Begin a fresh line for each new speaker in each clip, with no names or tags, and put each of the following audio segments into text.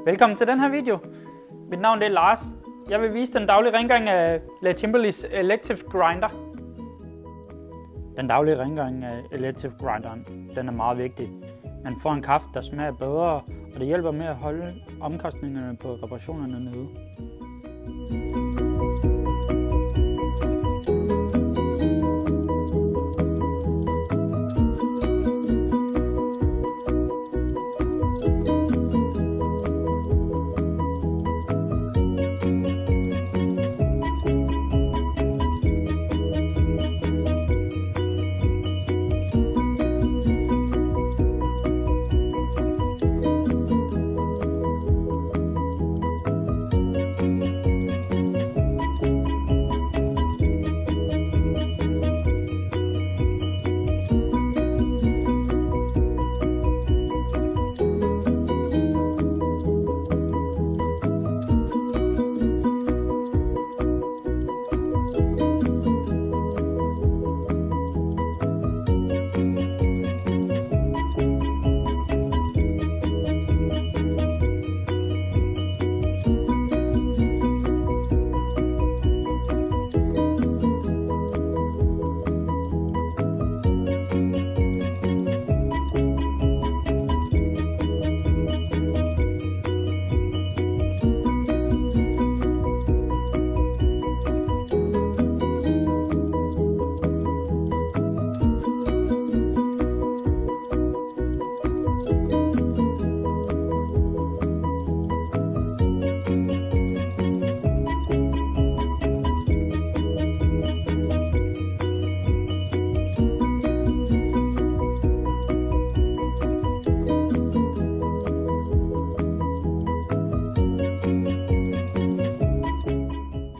Velkommen til den her video. Mit navn er Lars. Jeg vil vise den daglige rengøring af Le Timberleys Elective Grinder. Den daglige rengøring af Elective Grinderen, den er meget vigtig. Man får en kaffe, der smager bedre, og det hjælper med at holde omkostningerne på reparationerne nede.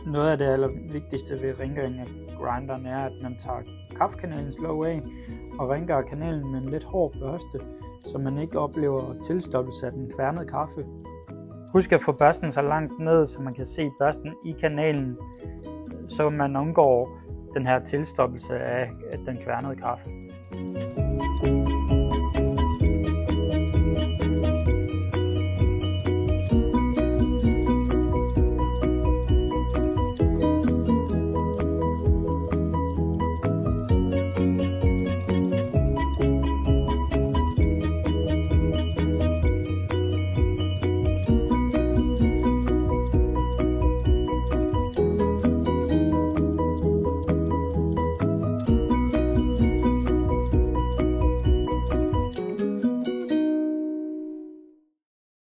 Noget af det allervigtigste ved rengøring af grinderen er, at man tager kaffekanalens låg af og rengør kanalen med en lidt hård børste, så man ikke oplever tilstoppelse af den kværnede kaffe. Husk at få børsten så langt ned, så man kan se børsten i kanalen, så man undgår den her tilstoppelse af den kværnede kaffe.